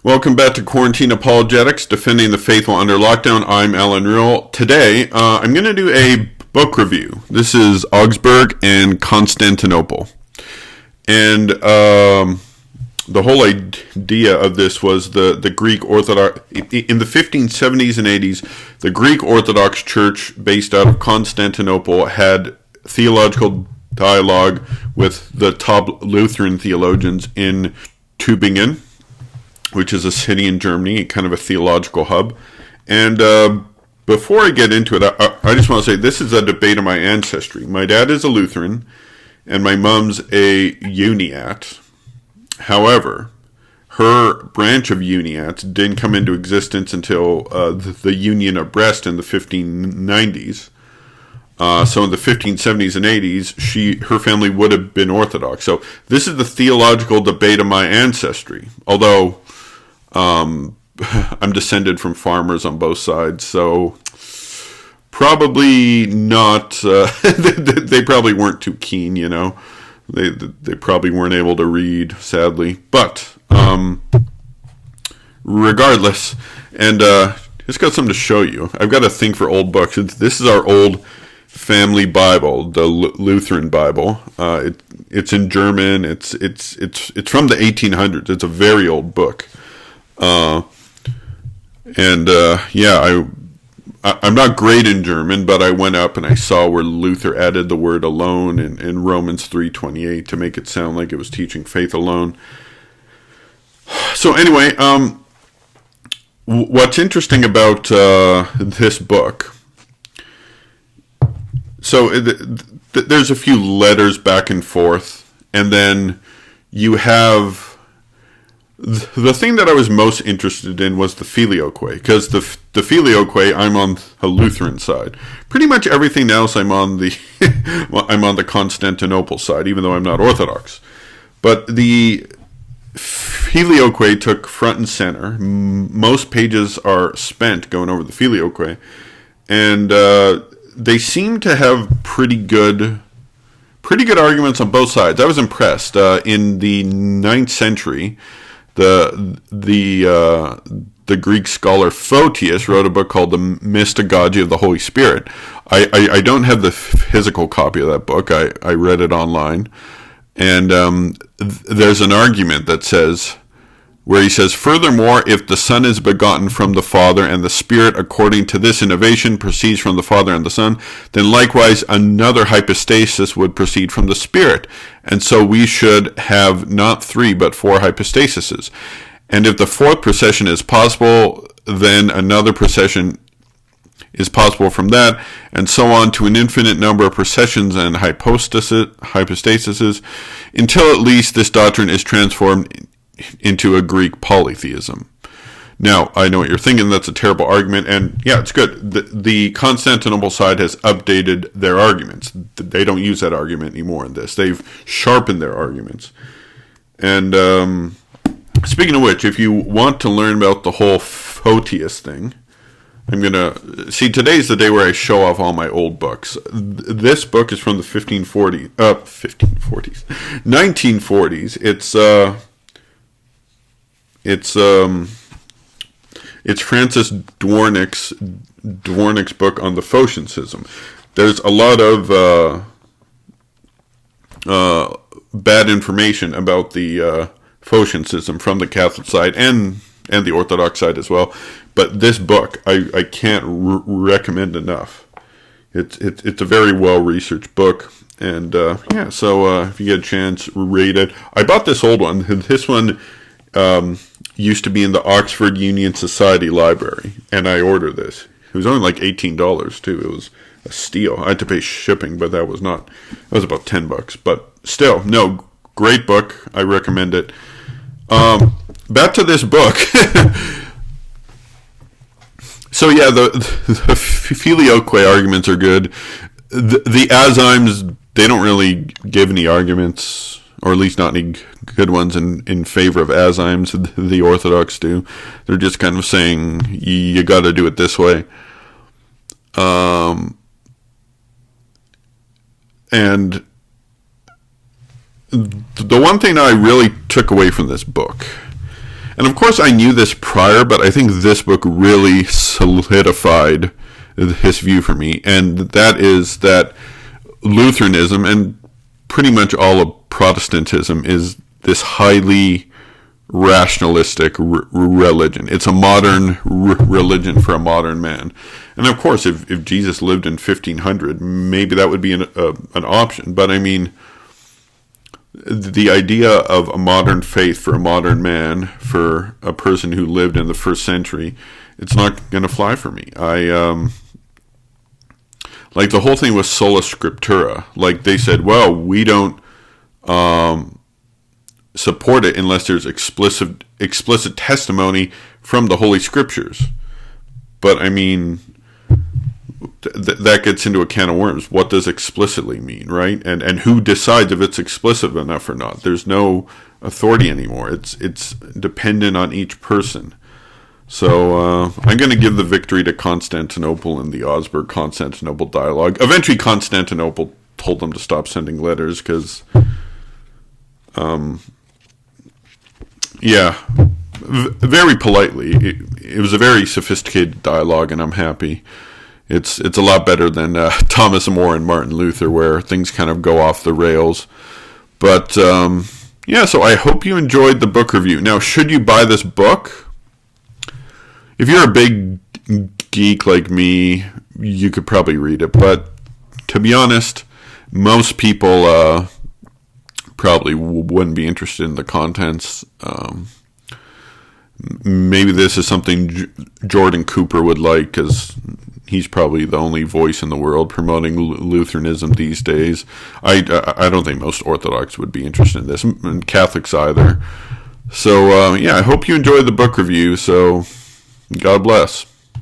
Welcome back to Quarantine Apologetics, Defending the Faithful Under Lockdown. I'm Allan Ruhl. Today, I'm going to do a book review. This is Augsburg and Constantinople. And the whole idea of this was the Greek Orthodox, in the 1570s and 80s, the Greek Orthodox Church based out of Constantinople had theological dialogue with the top Lutheran theologians in Tübingen, which is a city in Germany, kind of a theological hub. And before I get into it, I just want to say this is a debate of my ancestry. My dad is a Lutheran, and my mom's a Uniat. However, her branch of Uniats didn't come into existence until the Union of Brest in the 1590s. So in the 1570s and 80s, her family would have been Orthodox. So this is the theological debate of my ancestry. Although I'm descended from farmers on both sides, so probably not. They probably weren't too keen, you know. They probably weren't able to read, sadly. But regardless, and just got something to show you. I've got a thing for old books. This is our old family Bible, the Lutheran Bible. It's in German. It's from the 1800s. It's a very old book. I'm not great in German, but I went up and I saw where Luther added the word alone in Romans 3:28 to make it sound like it was teaching faith alone. So anyway, what's interesting about this book, so there's a few letters back and forth, and then you have the thing that I was most interested in was the filioque, because the filioque, I'm on the Lutheran side. Pretty much everything else I'm on the I'm on the Constantinople side, even though I'm not Orthodox. But the filioque took front and center. Most pages are spent going over the filioque, and they seem to have pretty good arguments on both sides. I was impressed. In the 9th century, the Greek scholar Photius wrote a book called The Mystagogy of the Holy Spirit. I don't have the physical copy of that book. I read it online. And there's an argument that says, where he says, furthermore, if the Son is begotten from the Father, and the Spirit, according to this innovation, proceeds from the Father and the Son, then likewise another hypostasis would proceed from the Spirit. And so we should have not 3, but 4 hypostasises. And if the 4th procession is possible, then another procession is possible from that, and so on to an infinite number of processions and hypostasises, until at least this doctrine is transformed into a Greek polytheism. Now, I know what you're thinking. That's a terrible argument, and yeah, it's good. The Constantinople side has updated their arguments. They don't use that argument anymore in this. They've sharpened their arguments. And speaking of which, if you want to learn about the whole Photius thing, I'm going to... See, today's the day where I show off all my old books. This book is from the 1940s. It's Francis Dwornik's book on the Photian schism. There's a lot of bad information about the Photian schism from the Catholic side and the Orthodox side as well. But this book I can't recommend enough. It's a very well researched book, and so if you get a chance, read it. I bought this old one. This one used to be in the Oxford Union Society Library, and I ordered this. It was only like $18 too. It was a steal. I had to pay shipping, but that was about $10. But still, no, great book. I recommend it. Back to this book. So yeah, the filioque arguments are good. The azymes, they don't really give any arguments, or at least not any good ones in favor of azymes. The Orthodox do. They're just kind of saying you got to do it this way. And the one thing I really took away from this book, And of course I knew this prior, but I think this book really solidified his view for me. And that is that Lutheranism and pretty much all of Protestantism is this highly rationalistic religion. It's a modern religion for a modern man. And of course, if Jesus lived in 1500, maybe that would be an option. But I mean, the idea of a modern faith for a modern man, for a person who lived in the first century, it's not going to fly for me. Like the whole thing was sola scriptura. Like they said, well, we don't support it unless there's explicit testimony from the Holy Scriptures. But I mean, that gets into a can of worms. What does explicitly mean, right? And who decides if it's explicit enough or not? There's no authority anymore. It's dependent on each person. So I'm going to give the victory to Constantinople in the Augsburg-Constantinople dialogue. Eventually, Constantinople told them to stop sending letters because, very politely, it was a very sophisticated dialogue, and I'm happy. It's a lot better than Thomas More and Martin Luther, where things kind of go off the rails. But so I hope you enjoyed the book review. Now, should you buy this book? If you're a big geek like me, you could probably read it. But to be honest, most people probably wouldn't be interested in the contents. Maybe this is something Jordan Cooper would like, because he's probably the only voice in the world promoting Lutheranism these days. I don't think most Orthodox would be interested in this, and Catholics either. So, I hope you enjoyed the book review. So, God bless.